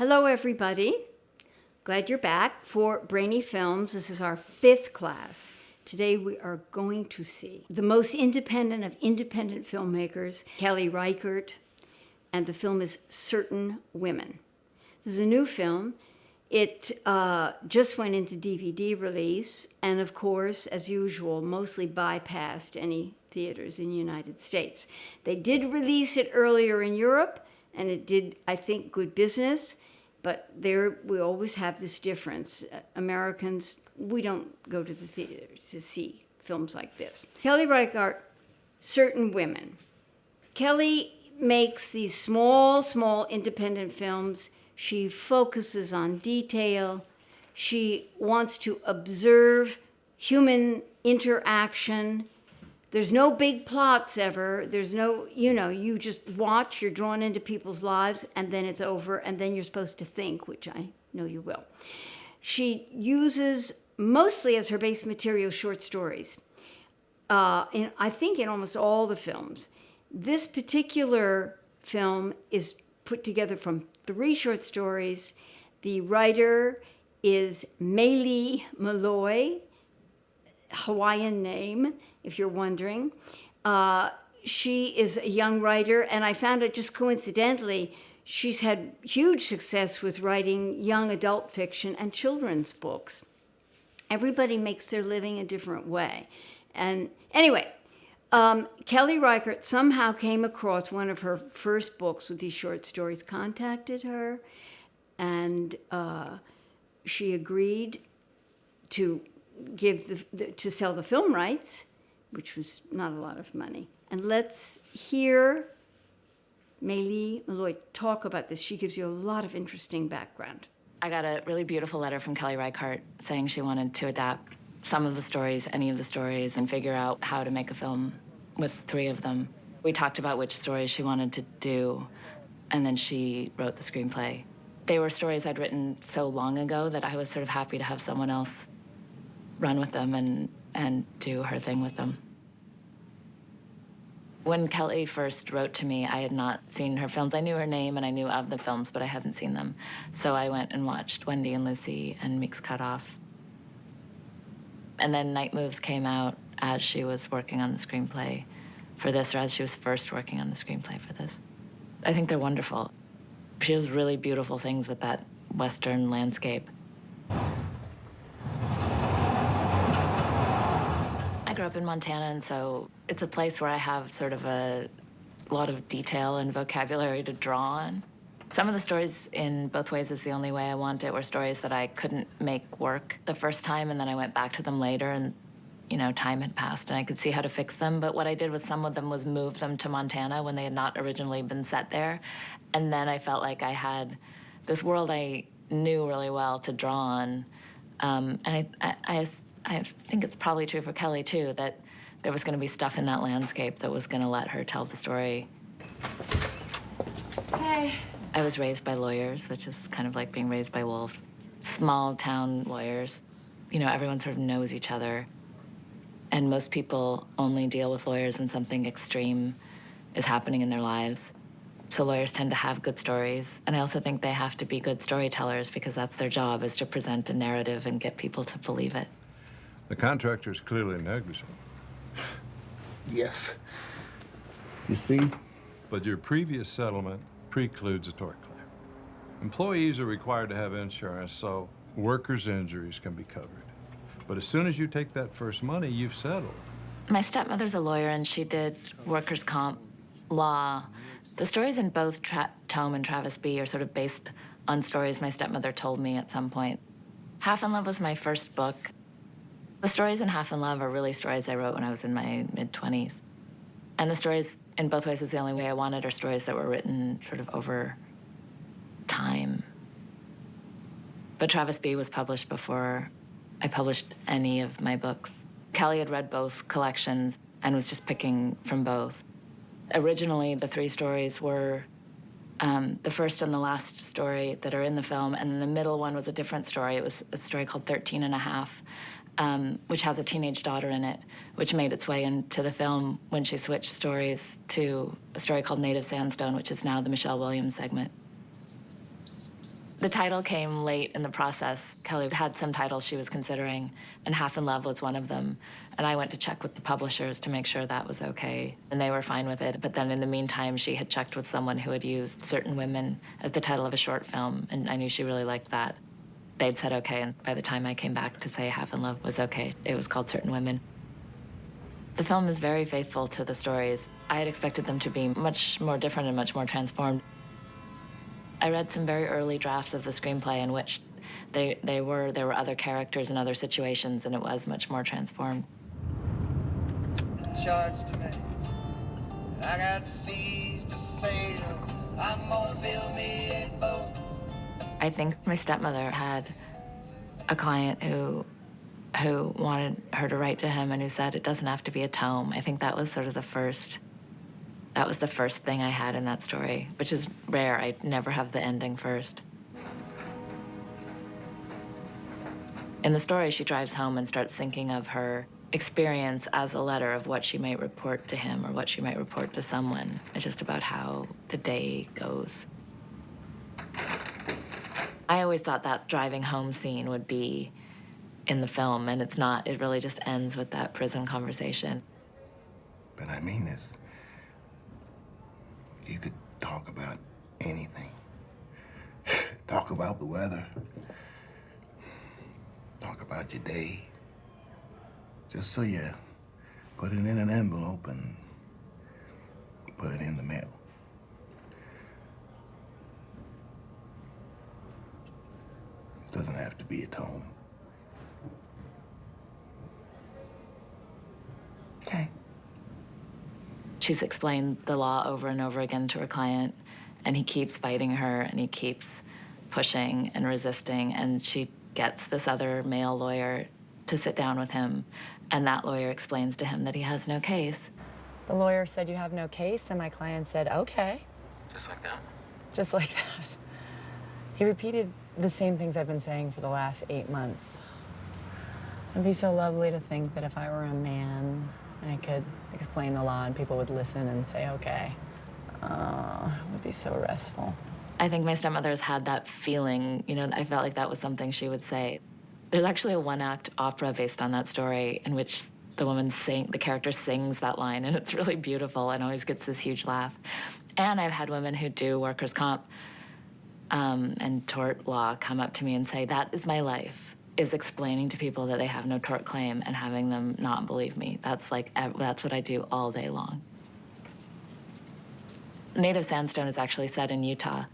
Hello, everybody. Glad you're back for Brainy Films. This is our 5th class. Today we are going to see the most independent of independent filmmakers, Kelly Reichardt, and the film is Certain Women. This is a new film. It just went into DVD release, and of course, as usual, mostly bypassed any theaters in the United States. They did release it earlier in Europe, and it did, I think, good business. But there, we always have this difference. Americans, we don't go to the theaters to see films like this. Kelly Reichardt, Certain Women. Kelly makes these small independent films. She focuses on detail. She wants to observe human interaction. There's no big plots ever. There's no, you just watch, you're drawn into people's lives, and then it's over, and then you're supposed to think, which I know you will. She uses mostly as her base material short stories, I think in almost all the films. This particular film is put together from 3 short stories. The writer is Meloy, Hawaiian name, if you're wondering. She is a young writer, and I found it just coincidentally, she's had huge success with writing young adult fiction and children's books. Everybody makes their living a different way. And anyway, Kelly Reichardt somehow came across one of her first books with these short stories, contacted her, and she agreed to to sell the film rights, which was not a lot of money. And let's hear Meloy talk about this. She gives you a lot of interesting background. I got a really beautiful letter from Kelly Reichardt saying she wanted to adapt some of the stories, any of the stories, and figure out how to make a film with 3 of them. We talked about which stories she wanted to do, and then she wrote the screenplay. They were stories I'd written so long ago that I was sort of happy to have someone else run with them and do her thing with them. When Kelly first wrote to me, I had not seen her films. I knew her name and I knew of the films, but I hadn't seen them. So I went and watched Wendy and Lucy and Meek's Cut Off. And then Night Moves came out as she was working on the screenplay for this, or as she was first working on the screenplay for this. I think they're wonderful. She does really beautiful things with that Western landscape. I grew up in Montana, and so it's a place where I have sort of a lot of detail and vocabulary to draw on. Some of the stories in Both Ways Is the Only Way I Want It were stories that I couldn't make work the first time, and then I went back to them later, and time had passed, and I could see how to fix them. But what I did with some of them was move them to Montana when they had not originally been set there. And then I felt like I had this world I knew really well to draw on. And I think it's probably true for Kelly, too, that there was going to be stuff in that landscape that was going to let her tell the story. Hey. I was raised by lawyers, which is kind of like being raised by wolves. Small town lawyers. Everyone sort of knows each other. And most people only deal with lawyers when something extreme is happening in their lives. So lawyers tend to have good stories. And I also think they have to be good storytellers because that's their job, is to present a narrative and get people to believe it. The contractor is clearly negligent. Yes. You see? But your previous settlement precludes a tort claim. Employees are required to have insurance so workers' injuries can be covered. But as soon as you take that first money, you've settled. My stepmother's a lawyer, and she did workers' comp law. The stories in both Tome and Travis B. are sort of based on stories my stepmother told me at some point. Half in Love was my first book. The stories in Half in Love are really stories I wrote when I was in my mid-20s. And the stories in Both Ways Is the Only Way I Want It are stories that were written sort of over time. But Travis B. was published before I published any of my books. Kelly had read both collections and was just picking from both. Originally, the 3 stories were the first and the last story that are in the film, and then the middle one was a different story. It was a story called 13 and a Half, which has a teenage daughter in it, which made its way into the film when she switched stories to a story called Native Sandstone, which is now the Michelle Williams segment. The title came late in the process. Kelly had some titles she was considering, and Half in Love was one of them. And I went to check with the publishers to make sure that was okay, and they were fine with it. But then in the meantime, she had checked with someone who had used Certain Women as the title of a short film, and I knew she really liked that. They'd said okay, and by the time I came back to say Half in Love was okay, it was called Certain Women. The film is very faithful to the stories. I had expected them to be much more different and much more transformed. I read some very early drafts of the screenplay in which there were other characters and other situations, and it was much more transformed. Charge to me. I got seas to sail. I'm gonna build me a boat. I think my stepmother had a client who wanted her to write to him and who said it doesn't have to be a tome. I think that was sort of the first thing I had in that story, which is rare. I never have the ending first. In the story, she drives home and starts thinking of her experience as a letter of what she might report to him or what she might report to someone. It's just about how the day goes. I always thought that driving home scene would be in the film, and it's not. It really just ends with that prison conversation. But I mean this. You could talk about anything. Talk about the weather. Talk about your day. Just so you put it in an envelope and put it in the mail. It doesn't have to be a tome. Okay. She's explained the law over and over again to her client, and he keeps fighting her, and he keeps pushing and resisting, and she gets this other male lawyer to sit down with him, and that lawyer explains to him that he has no case. The lawyer said you have no case, and my client said, okay. Just like that? Just like that. He repeated the same things I've been saying for the last 8 months. It'd be so lovely to think that if I were a man, I could explain the law and people would listen and say, okay. It would be so restful. I think my stepmother's had that feeling, you know, I felt like that was something she would say. There's actually a one-act opera based on that story in which the character sings that line, and it's really beautiful and always gets this huge laugh. And I've had women who do workers' comp and tort law come up to me and say, that is my life, is explaining to people that they have no tort claim and having them not believe me. That's what I do all day long. Native sandstone is actually set in Utah.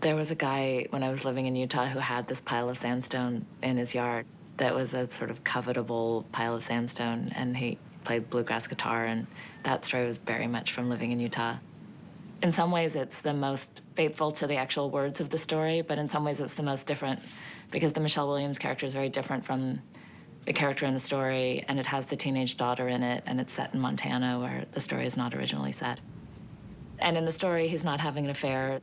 There was a guy when I was living in Utah who had this pile of sandstone in his yard that was a sort of covetable pile of sandstone, and he played bluegrass guitar, and that story was very much from living in Utah. In some ways, it's the most faithful to the actual words of the story, but in some ways, it's the most different because the Michelle Williams character is very different from the character in the story, and it has the teenage daughter in it, and it's set in Montana, where the story is not originally set. And in the story, he's not having an affair,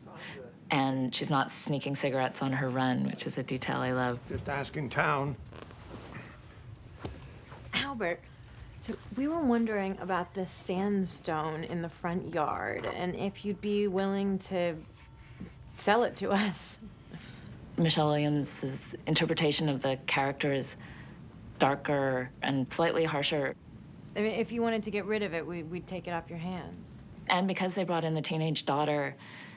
and she's not sneaking cigarettes on her run, which is a detail I love. Just asking town. Albert, so we were wondering about the sandstone in the front yard and if you'd be willing to sell it to us. Michelle Williams' interpretation of the character is darker and slightly harsher. I mean, if you wanted to get rid of it, we'd take it off your hands. And because they brought in the teenage daughter,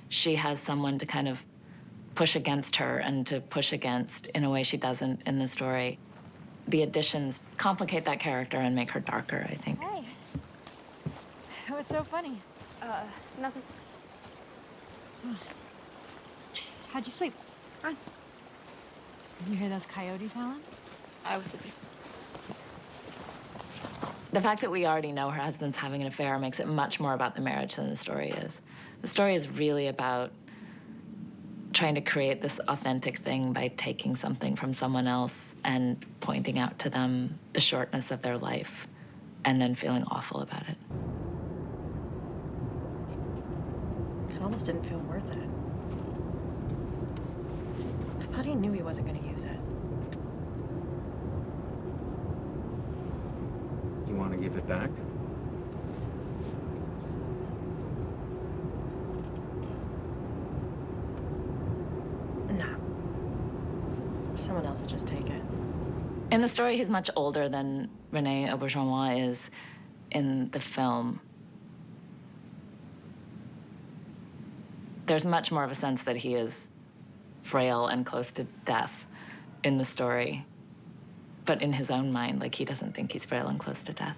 she has someone to kind of push against her and to push against in a way she doesn't in the story. The additions complicate that character and make her darker, I think. Hey. What's so funny? Nothing. How'd you sleep? Fine. You hear those coyotes howling? I was sleeping. The fact that we already know her husband's having an affair makes it much more about the marriage than the story is. The story is really about trying to create this authentic thing by taking something from someone else and pointing out to them the shortness of their life and then feeling awful about it. It almost didn't feel worth it. I thought he knew he wasn't going to use it. You want to give it back? Someone else will just take it. In the story, he's much older than René Auberjonois is in the film. There's much more of a sense that he is frail and close to death in the story. But in his own mind, like, he doesn't think he's frail and close to death.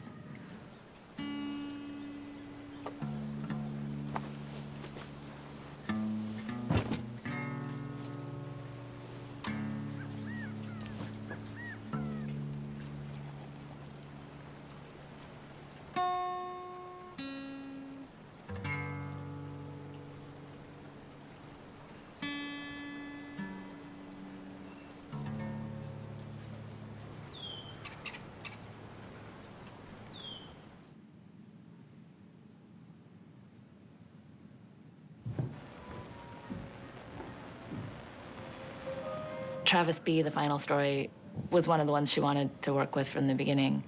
Travis B., the final story, was one of the ones she wanted to work with from the beginning.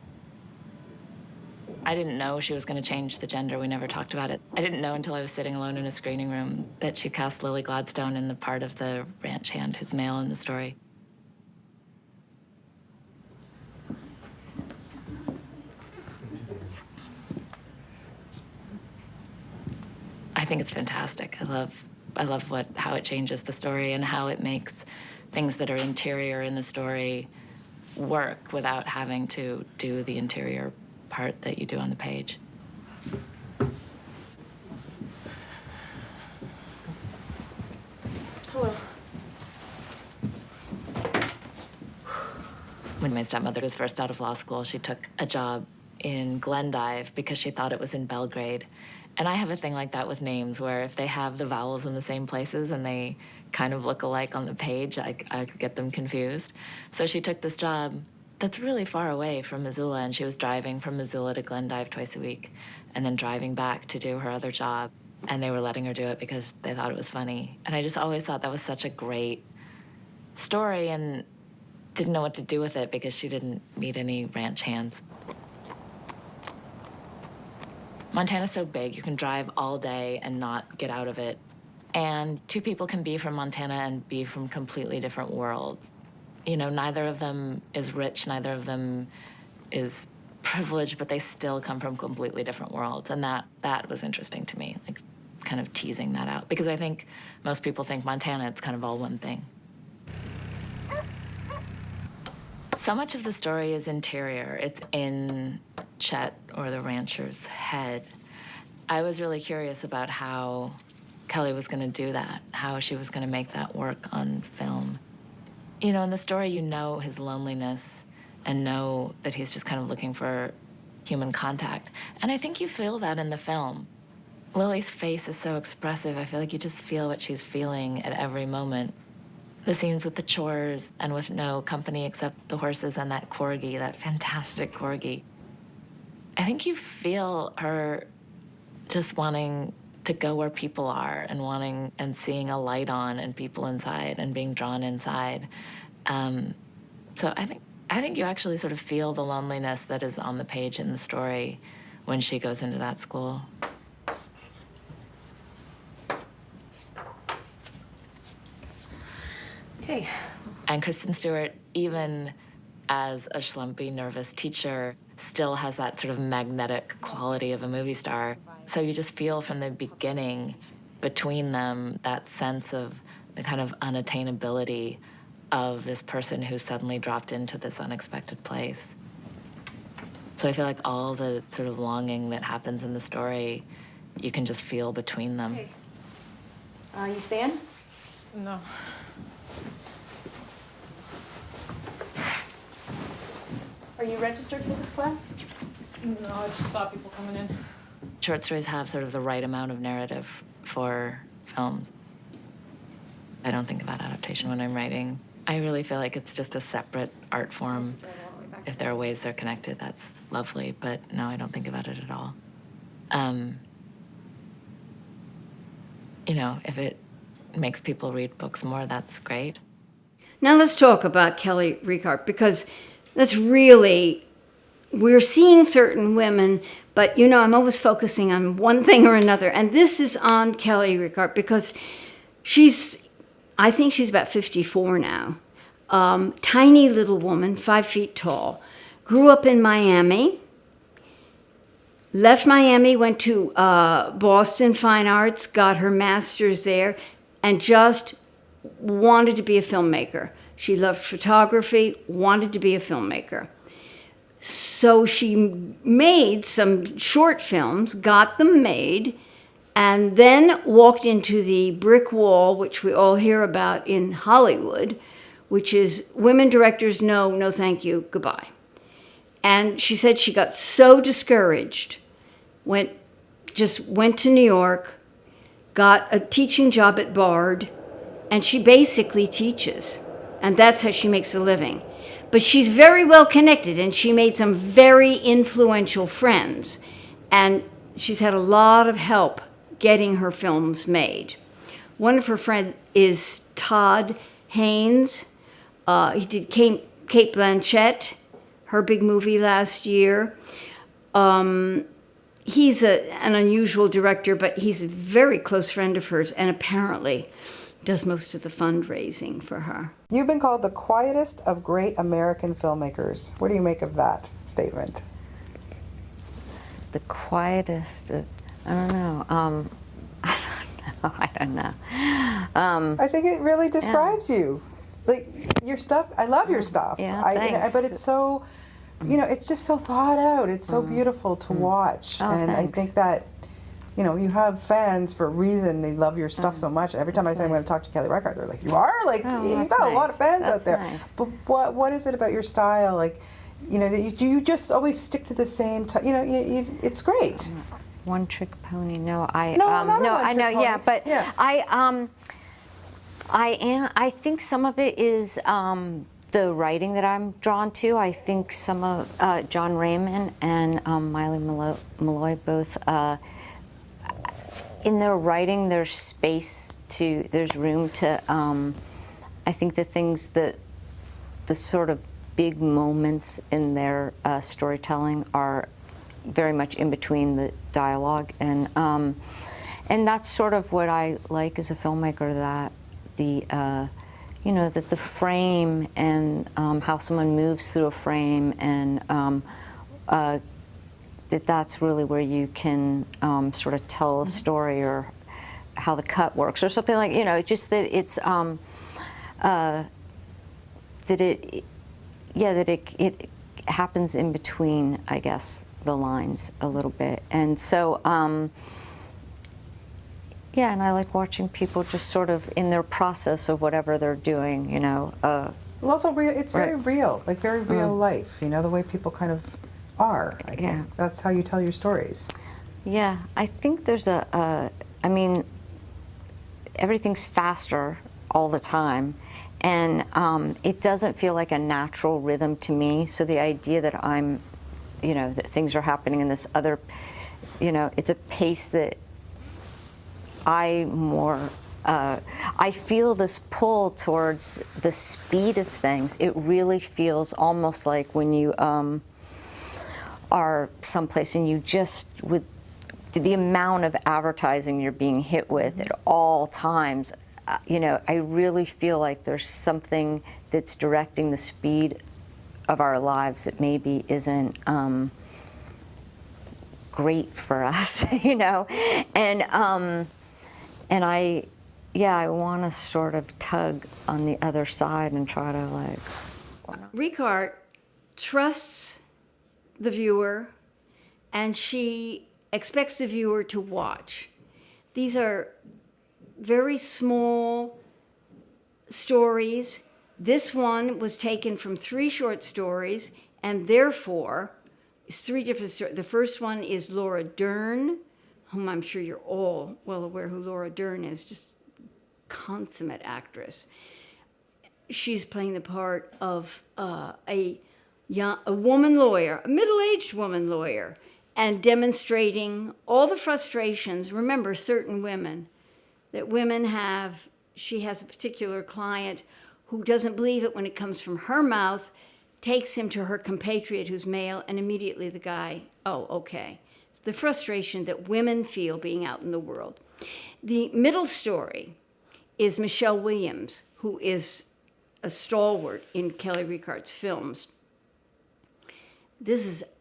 I didn't know she was going to change the gender. We never talked about it. I didn't know until I was sitting alone in a screening room that she cast Lily Gladstone in the part of the ranch hand who's male in the story. I think it's fantastic. I love how it changes the story and how it makes things that are interior in the story work without having to do the interior part that you do on the page. Hello. When my stepmother was first out of law school, she took a job in Glendive because she thought it was in Belgrade. And I have a thing like that with names where if they have the vowels in the same places and they kind of look alike on the page, I could get them confused. So she took this job that's really far away from Missoula, and she was driving from Missoula to Glendive twice a week and then driving back to do her other job. And they were letting her do it because they thought it was funny. And I just always thought that was such a great story and didn't know what to do with it because she didn't meet any ranch hands. Montana's so big, you can drive all day and not get out of it. And two people can be from Montana and be from completely different worlds. You know, neither of them is rich, neither of them is privileged, but they still come from completely different worlds. And that was interesting to me, like kind of teasing that out. Because I think most people think Montana, it's kind of all one thing. So much of the story is interior. It's in Chet, or the rancher's, head. I was really curious about how Kelly was going to do that, how she was going to make that work on film. You know, in the story, you know his loneliness and know that he's just kind of looking for human contact. And I think you feel that in the film. Lily's face is so expressive. I feel like you just feel what she's feeling at every moment. The scenes with the chores and with no company except the horses and that corgi, that fantastic corgi. I think you feel her just wanting to go where people are and wanting and seeing a light on and people inside and being drawn inside. So I think you actually sort of feel the loneliness that is on the page in the story when she goes into that school. Okay. And Kristen Stewart, even as a schlumpy, nervous teacher, still has that sort of magnetic quality of a movie star. So you just feel from the beginning between them that sense of the kind of unattainability of this person who suddenly dropped into this unexpected place. So I feel like all the sort of longing that happens in the story, you can just feel between them. Okay. You stand? No. Are you registered for this class? No, I just saw people coming in. Short stories have sort of the right amount of narrative for films. I don't think about adaptation when I'm writing. I really feel like it's just a separate art form. If there are ways they're connected, that's lovely, but no, I don't think about it at all. You know, if it makes people read books more, that's great. Now let's talk about Kelly Reichardt, because that's really, we're seeing certain women, but you know, I'm always focusing on one thing or another. And this is on Kelly Reichardt because I think she's about 54 now. Tiny little woman, 5 feet tall. Grew up in Miami. Left Miami, went to Boston Fine Arts, got her master's there, and just wanted to be a filmmaker. She loved photography, wanted to be a filmmaker. So she made some short films, got them made, and then walked into the brick wall, which we all hear about in Hollywood, which is women directors, no, no thank you, goodbye. And she said she got so discouraged, went to New York, got a teaching job at Bard, and she basically teaches. And that's how she makes a living. But she's very well connected, and she made some very influential friends. And she's had a lot of help getting her films made. One of her friends is Todd Haynes. He did Kate Blanchett, her big movie last year. He's an unusual director, but he's a very close friend of hers, and apparently does most of the fundraising for her. You've been called the quietest of great American filmmakers. What do you make of that statement? The quietest, I don't know. I don't know. I think it really describes you. Like, your stuff, I love your stuff. Yeah, thanks. But it's so, it's just so thought out. It's so beautiful to watch. Oh, and thanks. I think that, you have fans for a reason. They love your stuff so much. Every time I say I'm going to talk to Kelly Reichardt, they're like, you are? Like, you've got a lot of fans out there. Nice. But what is it about your style? Like, that you just always stick to the same, it's great. One trick pony. No, I know. Yeah, but yeah. I think some of it is the writing that I'm drawn to. I think some of John Raymond and Maile Meloy both. In their writing, there's room to. I think the things that the sort of big moments in their storytelling are very much in between the dialogue, and that's sort of what I like as a filmmaker, that that the frame and how someone moves through a frame, and that's really where you can sort of tell a story, or how the cut works, or something like, just that it's that it happens in between, I guess, the lines a little bit. And so, and I like watching people just sort of in their process of whatever they're doing, Well, also, it's very real, like very real life, the way people kind of are. I think that's how you tell your stories. Yeah, I think there's everything's faster all the time, and it doesn't feel like a natural rhythm to me. So the idea that I'm, that things are happening in this other, it's a pace that I feel this pull towards the speed of things. It really feels almost like when you are someplace and you just, with the amount of advertising you're being hit with at all times, I really feel like there's something that's directing the speed of our lives that maybe isn't great for us, and I want to sort of tug on the other side and try to Reichardt trusts the viewer, and she expects the viewer to watch. These are very small stories. This one was taken from 3 short stories, and therefore, it's 3 different stories. The first one is Laura Dern, whom I'm sure you're all well aware who Laura Dern is, just consummate actress. She's playing the part of a woman lawyer, a middle-aged woman lawyer, and demonstrating all the frustrations. Remember, certain women, that women have. She has a particular client who doesn't believe it when it comes from her mouth, takes him to her compatriot who's male, and immediately the guy, oh, okay. It's the frustration that women feel being out in the world. The middle story is Michelle Williams, who is a stalwart in Kelly Reichardt's films.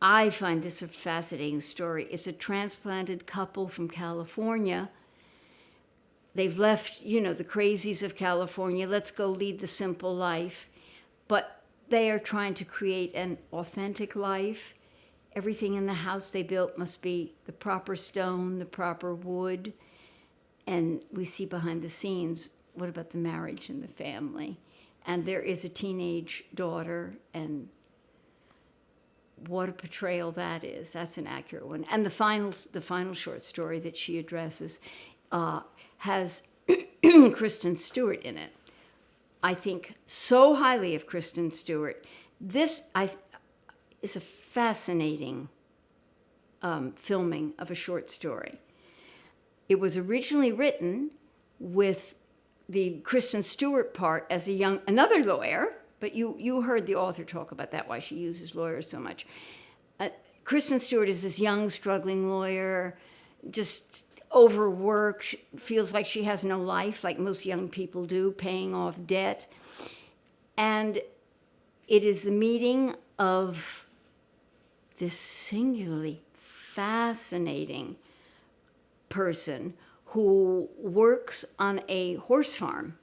I find this a fascinating story. It's a transplanted couple from California. They've left, the crazies of California. Let's go lead the simple life. But they are trying to create an authentic life. Everything in the house they built must be the proper stone, the proper wood. And we see behind the scenes, what about the marriage and the family? And there is a teenage daughter, and what a portrayal that is. That's an accurate one. And the final short story that she addresses has Kristen Stewart in it. I think so highly of Kristen Stewart. This is a fascinating filming of a short story. It was originally written with the Kristen Stewart part as another lawyer, but you heard the author talk about that, why she uses lawyers so much. Kristen Stewart is this young, struggling lawyer, just overworked, feels like she has no life, like most young people do, paying off debt. And it is the meeting of this singularly fascinating person who works on a horse farm,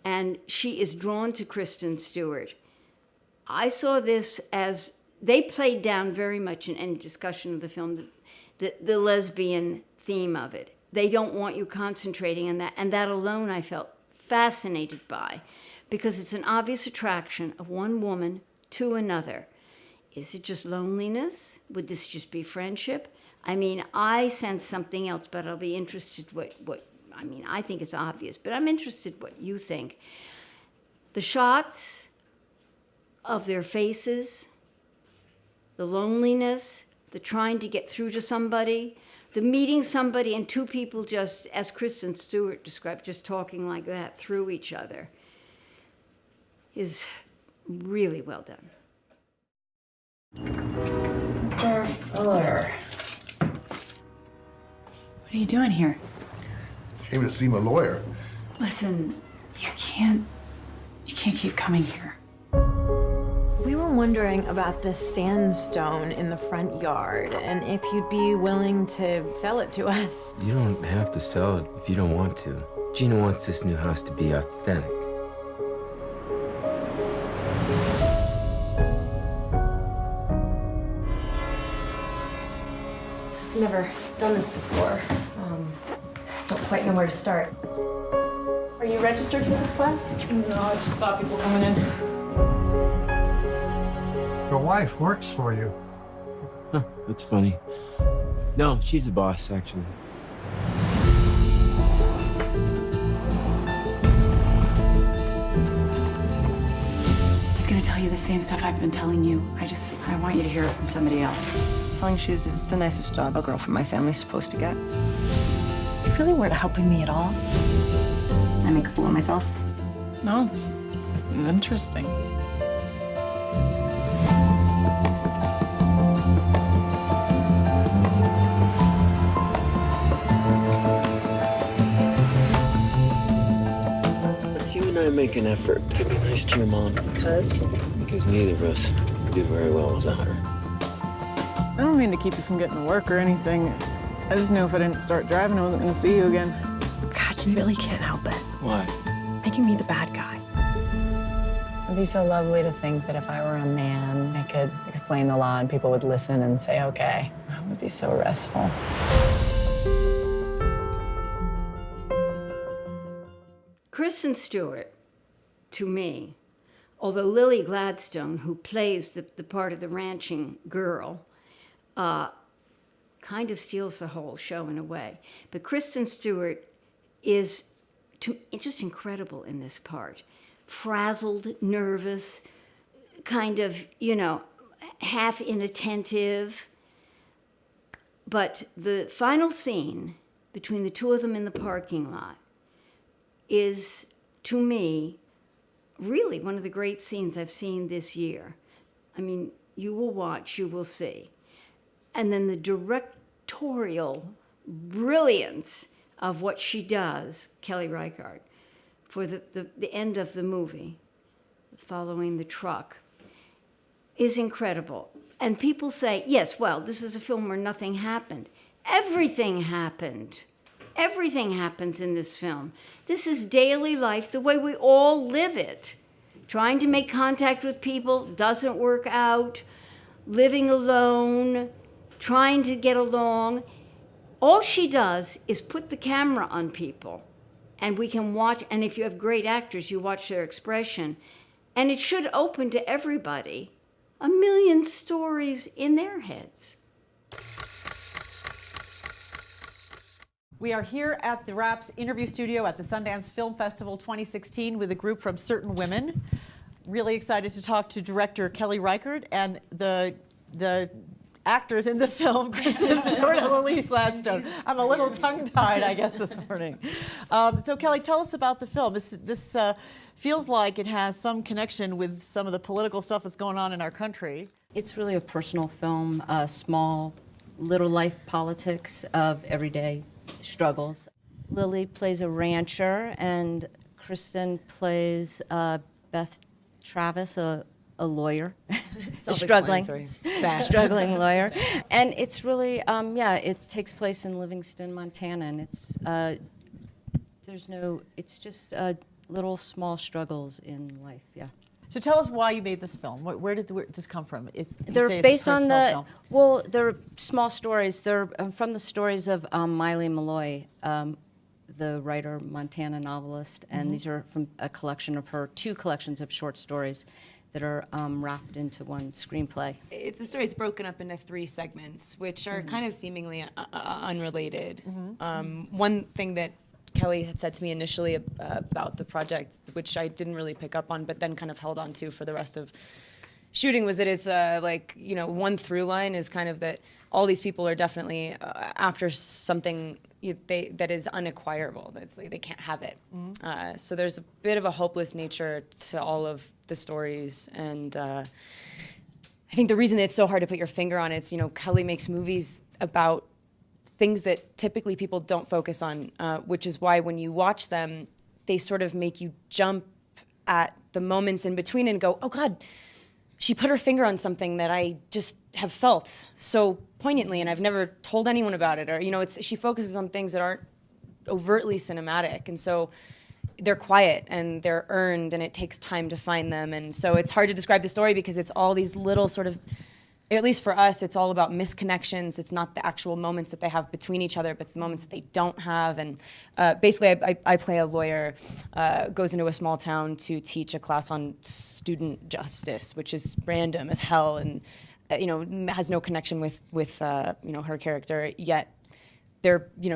and she is drawn to Kristen Stewart. I saw this as, they played down very much in any discussion of the film, the lesbian theme of it. They don't want you concentrating on that, and that alone I felt fascinated by, because it's an obvious attraction of one woman to another. Is it just loneliness? Would this just be friendship? I mean, I sense something else, but I'll be interested I think it's obvious, but I'm interested what you think. The shots of their faces, the loneliness, the trying to get through to somebody, the meeting somebody and two people just, as Kristen Stewart described, just talking like that through each other is really well done. Mr. Fuller. What are you doing here? Came to see my lawyer. Listen, you can't keep coming here. We were wondering about the sandstone in the front yard and if you'd be willing to sell it to us. You don't have to sell it if you don't want to. Gina wants this new house to be authentic. I've never done this before. Don't quite know where to start. Are you registered for this class? No, I just saw people coming in. Your wife works for you. Huh, that's funny. No, she's the boss, actually. He's gonna tell you the same stuff I've been telling you. I want you to hear it from somebody else. Selling shoes is the nicest job a girl from my family's supposed to get. You really weren't helping me at all. I make a fool of myself. No, it's interesting. Let's you and I make an effort to be nice to your mom. Because Because neither of us do very well without her. I don't mean to keep you from getting to work or anything. I just knew if I didn't start driving, I wasn't going to see you again. God, you really can't help it. Why? Making me the bad guy. It'd be so lovely to think that if I were a man, I could explain the law and people would listen and say, okay. That would be so restful. Kristen Stewart, to me, although Lily Gladstone, who plays the part of the ranching girl, kind of steals the whole show in a way. But Kristen Stewart is just incredible in this part. Frazzled, nervous, kind of, half inattentive. But the final scene between the two of them in the parking lot is, to me, really one of the great scenes I've seen this year. I mean, you will watch, you will see. And then the directorial brilliance of what she does, Kelly Reichardt, for the end of the movie following the truck, is incredible. And people say, yes, well, this is a film where nothing happened. Everything happened. Everything happens in this film. This is daily life, the way we all live it. Trying to make contact with people doesn't work out, living alone, trying to get along. All she does is put the camera on people, and we can watch, and if you have great actors, you watch their expression, and it should open to everybody a million stories in their heads. We are here at the Wraps interview studio at the Sundance Film Festival 2016 with a group from Certain Women. Really excited to talk to director Kelly Reichardt and the actors in the film, Kristen, Stewart, and Lily Gladstone. I'm a little tongue-tied, I guess, this morning. So Kelly, tell us about the film. This feels like it has some connection with some of the political stuff that's going on in our country. It's really a personal film, small, little life politics of everyday struggles. Lily plays a rancher, and Kristen plays Beth Travis, a lawyer, a struggling lawyer. And it's really, it takes place in Livingston, Montana, and it's just little small struggles in life, yeah. So tell us why you made this film. Where did this come from? They're based on they're small stories. They're from the stories of Maile and Meloy, the writer, Montana novelist, and these are from a collection of her, 2 collections of short stories that are wrapped into one screenplay. It's a story. It's broken up into 3 segments, which are kind of seemingly unrelated. One thing that Kelly had said to me initially about the project, which I didn't really pick up on, but then kind of held on to for the rest of shooting, was that it's one through line is kind of that all these people are definitely after something that is unacquirable. That's like they can't have it. So there's a bit of a hopeless nature to all of the stories, and I think the reason it's so hard to put your finger on it is, Kelly makes movies about things that typically people don't focus on, which is why when you watch them, they sort of make you jump at the moments in between and go, oh God, she put her finger on something that I just have felt so poignantly and I've never told anyone about it. Or, she focuses on things that aren't overtly cinematic. And so they're quiet and they're earned and it takes time to find them. And so it's hard to describe the story because it's all these little sort of, at least for us, it's all about misconnections. It's not the actual moments that they have between each other, but it's the moments that they don't have. And basically, I play a lawyer, goes into a small town to teach a class on student justice, which is random as hell and, has no connection with her character, yet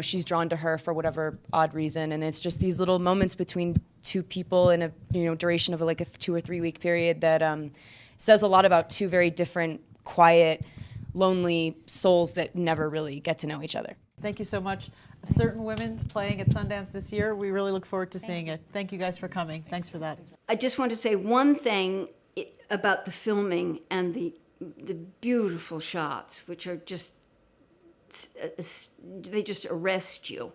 she's drawn to her for whatever odd reason. And it's just these little moments between 2 people in a, duration of like a 2 or 3 week period that says a lot about 2 very different, quiet, lonely souls that never really get to know each other. Thank you so much. Certain Women's playing at Sundance this year. We really look forward to seeing it. Thank you guys for coming. Thanks for that. I just want to say one thing about the filming and the beautiful shots, which are just, they just arrest you.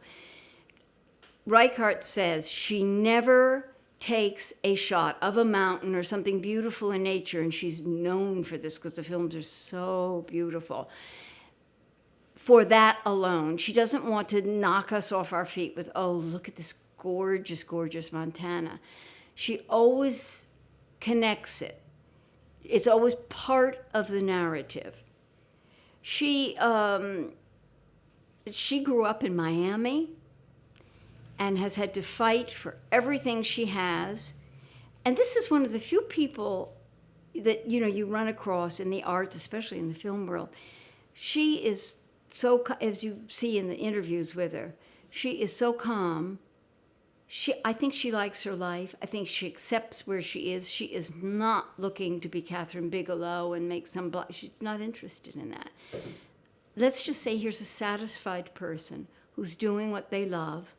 Reichardt says she never takes a shot of a mountain or something beautiful in nature, and she's known for this because the films are so beautiful. For that alone, she doesn't want to knock us off our feet with, oh, look at this gorgeous, gorgeous Montana. She always connects it. It's always part of the narrative. She grew up in Miami and has had to fight for everything she has. And this is one of the few people that, you run across in the arts, especially in the film world. She is so, as you see in the interviews with her, she is so calm. I think she likes her life. I think she accepts where she is. She is not looking to be Catherine Bigelow and make some, she's not interested in that. Let's just say here's a satisfied person who's doing what they love.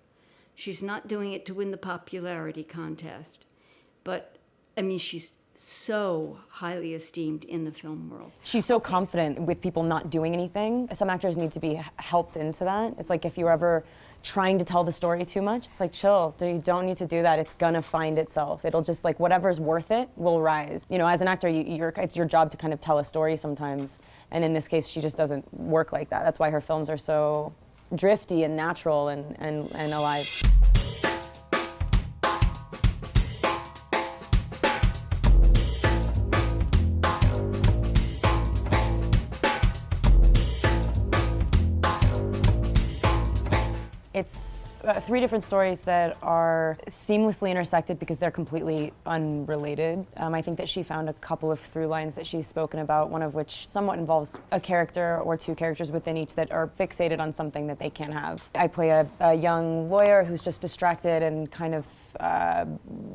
She's not doing it to win the popularity contest. But, she's so highly esteemed in the film world. She's so confident with people not doing anything. Some actors need to be helped into that. It's like if you're ever trying to tell the story too much. It's like, chill, you don't need to do that. It's gonna find itself. It'll just, like, whatever's worth it will rise. You know, as an actor, it's your job to kind of tell a story sometimes. And in this case, she just doesn't work like that. That's why her films are so drifty and natural and alive. It's 3 different stories that are seamlessly intersected because they're completely unrelated. I think that she found a couple of through lines that she's spoken about, one of which somewhat involves a character or 2 characters within each that are fixated on something that they can't have. I play a young lawyer who's just distracted and kind of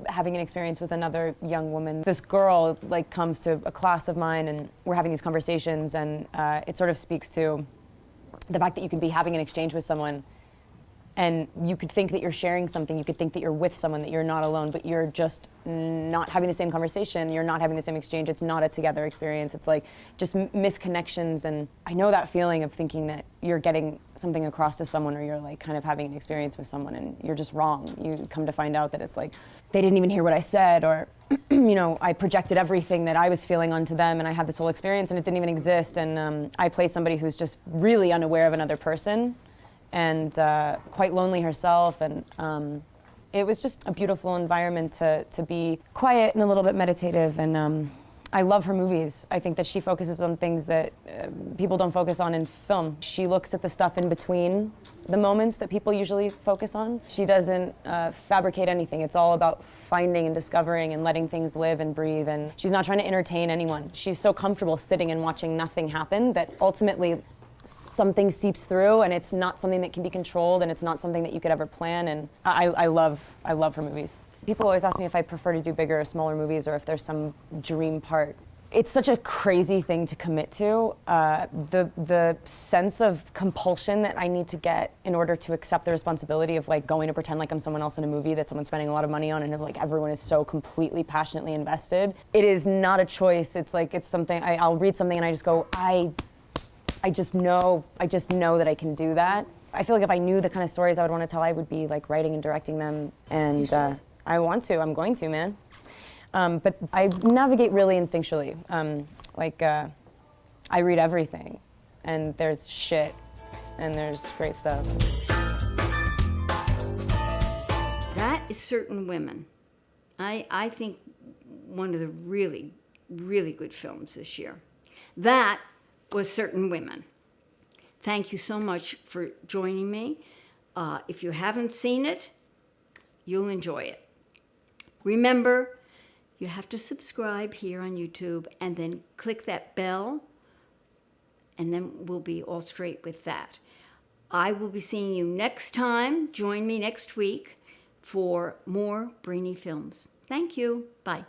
having an experience with another young woman. This girl like comes to a class of mine and we're having these conversations, and it sort of speaks to the fact that you could be having an exchange with someone and you could think that you're sharing something, you could think that you're with someone, that you're not alone, but you're just not having the same conversation, you're not having the same exchange, it's not a together experience, it's like just misconnections. And I know that feeling of thinking that you're getting something across to someone, or you're like kind of having an experience with someone and you're just wrong. You come to find out that it's like, they didn't even hear what I said, or you know, I projected everything that I was feeling onto them and I had this whole experience and it didn't even exist. And I play somebody who's just really unaware of another person and quite lonely herself, and it was just a beautiful environment to be quiet and a little bit meditative. And I love her movies. I think that she focuses on things that people don't focus on in film. She looks at the stuff in between the moments that people usually focus on. She doesn't fabricate anything. It's all about finding and discovering and letting things live and breathe, and she's not trying to entertain anyone. She's so comfortable sitting and watching nothing happen that ultimately something seeps through, and it's not something that can be controlled, and it's not something that you could ever plan. And I love her movies. People always ask me if I prefer to do bigger or smaller movies, or if there's some dream part. It's such a crazy thing to commit to. The sense of compulsion that I need to get in order to accept the responsibility of like going to pretend like I'm someone else in a movie that someone's spending a lot of money on, and like everyone is so completely passionately invested. It is not a choice. It's like, it's something, I'll read something and I just go, I just know that I can do that. I feel like if I knew the kind of stories I would want to tell, I would be like writing and directing them, and I'm going to, man. But I navigate really instinctually. I read everything, and there's shit, and there's great stuff. That is Certain Women. I think one of the really, really good films this year. That was Certain Women. Thank you so much for joining me. If you haven't seen it, you'll enjoy it. Remember, you have to subscribe here on YouTube and then click that bell, and then we'll be all straight with that. I will be seeing you next time. Join me next week for more Brainy Films. Thank you. Bye.